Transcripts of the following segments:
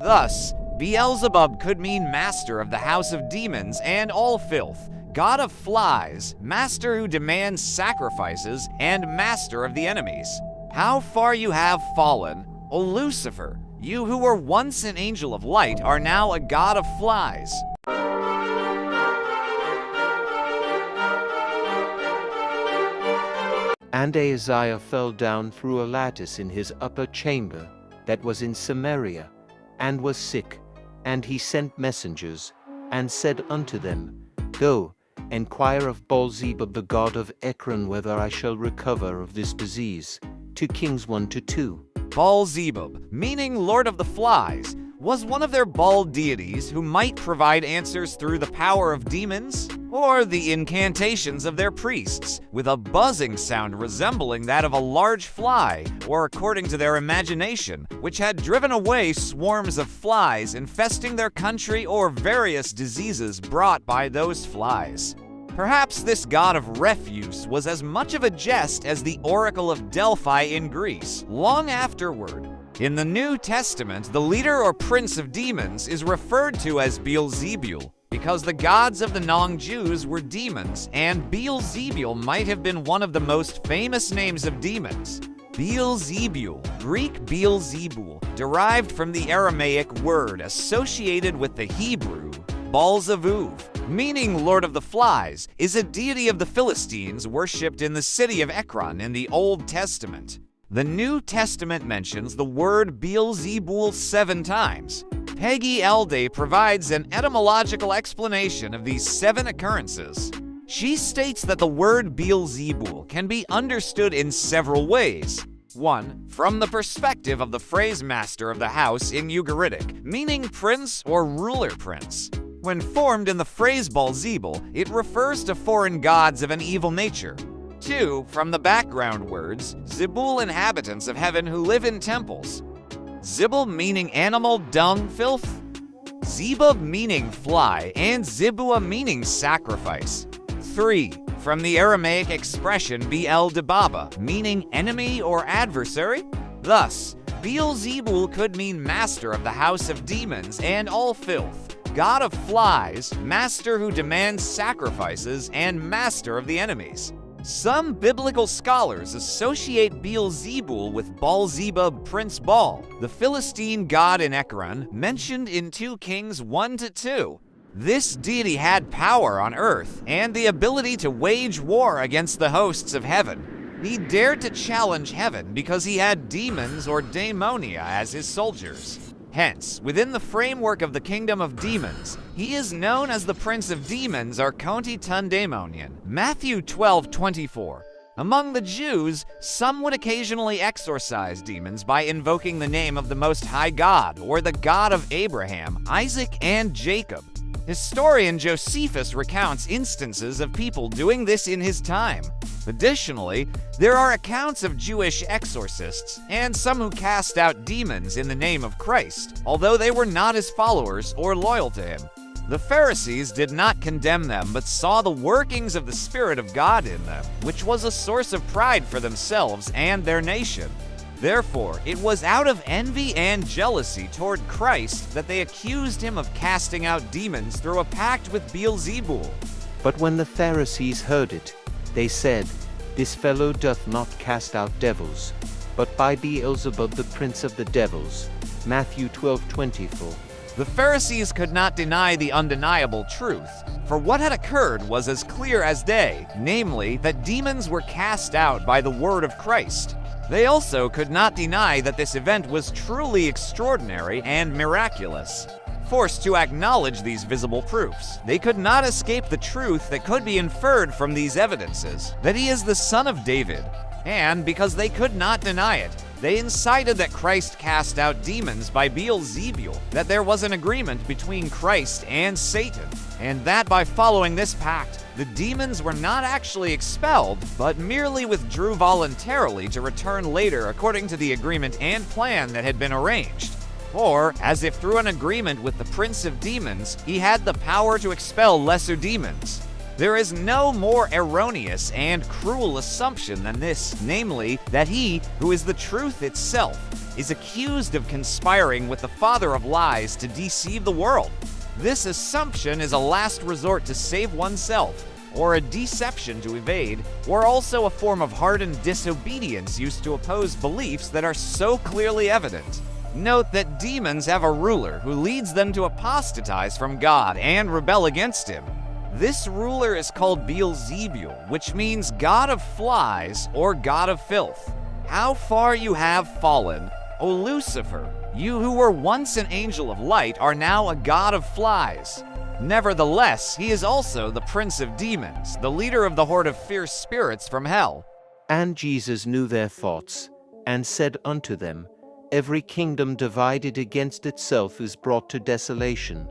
Thus, Beelzebub could mean master of the house of demons and all filth, god of flies, master who demands sacrifices, and master of the enemies. How far you have fallen, O Lucifer! You who were once an angel of light are now a god of flies. And Ahaziah fell down through a lattice in his upper chamber that was in Samaria, and was sick. And he sent messengers, and said unto them, Go, enquire of Beelzebub the god of Ekron whether I shall recover of this disease. 2 Kings 1-2. Beelzebub, meaning Lord of the Flies, was one of their Baal deities who might provide answers through the power of demons or the incantations of their priests, with a buzzing sound resembling that of a large fly, or according to their imagination, which had driven away swarms of flies infesting their country or various diseases brought by those flies. Perhaps this god of refuse was as much of a jest as the Oracle of Delphi in Greece, long afterward. In the New Testament, the leader or prince of demons is referred to as Beelzebul, because the gods of the non-Jews were demons, and Beelzebul might have been one of the most famous names of demons. Beelzebul, Greek Beelzebul, derived from the Aramaic word associated with the Hebrew Beelzebub, meaning Lord of the Flies, is a deity of the Philistines worshipped in the city of Ekron in the Old Testament. The New Testament mentions the word Beelzebul 7 times. Peggy Elday provides an etymological explanation of these 7 occurrences. She states that the word Beelzebul can be understood in several ways. 1. From the perspective of the phrase master of the house in Ugaritic, meaning prince or ruler prince. When formed in the phrase Beelzebul, it refers to foreign gods of an evil nature. 2. From the background words, Zebul, inhabitants of heaven who live in temples. Zibul meaning animal, dung, filth. Zebub meaning fly, and Zebua meaning sacrifice. 3. From the Aramaic expression Beelzebub, meaning enemy or adversary. Thus, Beelzebul could mean master of the house of demons and all filth, god of flies, master who demands sacrifices, and master of the enemies. Some biblical scholars associate Beelzebul with Beelzebub, Prince Baal, the Philistine god in Ekron, mentioned in 2 Kings 1-2. This deity had power on earth and the ability to wage war against the hosts of heaven. He dared to challenge heaven because he had demons or daemonia as his soldiers. Hence, within the framework of the kingdom of demons, he is known as the Prince of Demons or Conti Tun Daemonian. Matthew 12:24. Among the Jews, some would occasionally exorcise demons by invoking the name of the Most High God or the God of Abraham, Isaac, and Jacob. Historian Josephus recounts instances of people doing this in his time. Additionally, there are accounts of Jewish exorcists and some who cast out demons in the name of Christ, although they were not his followers or loyal to him. The Pharisees did not condemn them, but saw the workings of the Spirit of God in them, which was a source of pride for themselves and their nation. Therefore, it was out of envy and jealousy toward Christ that they accused him of casting out demons through a pact with Beelzebul. But when the Pharisees heard it, they said, This fellow doth not cast out devils, but by Beelzebub the prince of the devils. Matthew 12:24. The Pharisees could not deny the undeniable truth, for what had occurred was as clear as day, namely, that demons were cast out by the word of Christ. They also could not deny that this event was truly extraordinary and miraculous. Forced to acknowledge these visible proofs, they could not escape the truth that could be inferred from these evidences, that he is the son of David. And because they could not deny it, they incited that Christ cast out demons by Beelzebul, that there was an agreement between Christ and Satan, and that by following this pact, the demons were not actually expelled, but merely withdrew voluntarily to return later according to the agreement and plan that had been arranged. Or, as if through an agreement with the Prince of Demons, he had the power to expel lesser demons. There is no more erroneous and cruel assumption than this, namely, that he, who is the truth itself, is accused of conspiring with the father of lies to deceive the world. This assumption is a last resort to save oneself, or a deception to evade, or also a form of hardened disobedience used to oppose beliefs that are so clearly evident. Note that demons have a ruler who leads them to apostatize from God and rebel against him. This ruler is called Beelzebub, which means god of flies or god of filth. How far you have fallen, O Lucifer! You who were once an angel of light are now a god of flies. Nevertheless, he is also the prince of demons, the leader of the horde of fierce spirits from hell. And Jesus knew their thoughts, and said unto them, Every kingdom divided against itself is brought to desolation.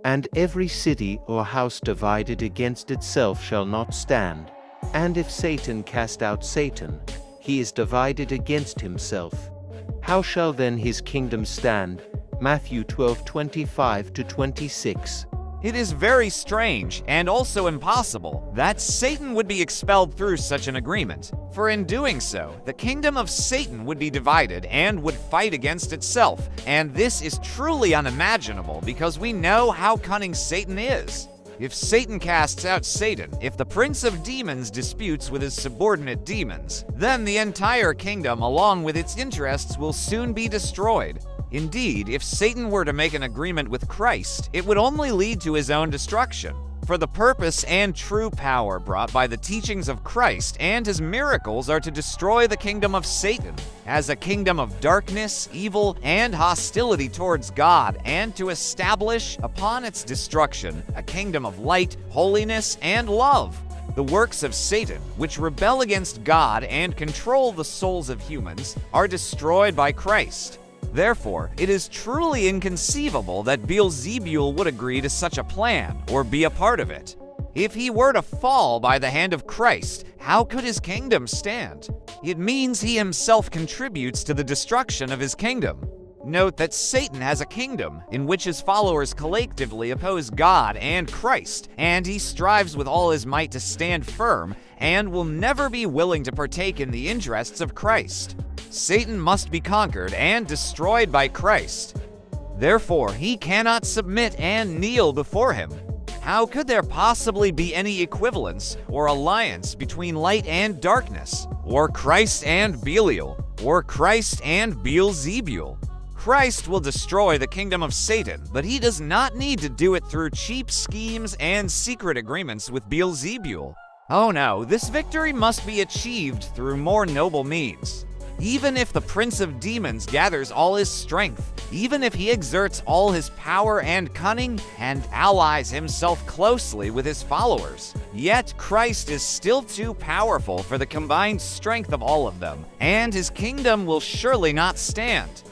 And every city or house divided against itself shall not stand. And if Satan cast out Satan, he is divided against himself. How shall then his kingdom stand? Matthew 12:25-26. It is very strange, and also impossible, that Satan would be expelled through such an agreement. For in doing so, the kingdom of Satan would be divided and would fight against itself, and this is truly unimaginable because we know how cunning Satan is. If Satan casts out Satan, if the prince of demons disputes with his subordinate demons, then the entire kingdom along with its interests will soon be destroyed. Indeed, if Satan were to make an agreement with Christ, it would only lead to his own destruction. For the purpose and true power brought by the teachings of Christ and his miracles are to destroy the kingdom of Satan as a kingdom of darkness, evil, and hostility towards God, and to establish upon its destruction a kingdom of light, holiness, and love. The works of Satan, which rebel against God and control the souls of humans, are destroyed by Christ. Therefore, it is truly inconceivable that Beelzebub would agree to such a plan or be a part of it. If he were to fall by the hand of Christ, how could his kingdom stand? It means he himself contributes to the destruction of his kingdom. Note that Satan has a kingdom in which his followers collectively oppose God and Christ, and he strives with all his might to stand firm and will never be willing to partake in the interests of Christ. Satan must be conquered and destroyed by Christ. Therefore, he cannot submit and kneel before him. How could there possibly be any equivalence or alliance between light and darkness, or Christ and Belial, or Christ and Beelzebub? Christ will destroy the kingdom of Satan, but he does not need to do it through cheap schemes and secret agreements with Beelzebub. Oh no, this victory must be achieved through more noble means. Even if the prince of demons gathers all his strength, even if he exerts all his power and cunning and allies himself closely with his followers, yet Christ is still too powerful for the combined strength of all of them, and his kingdom will surely not stand.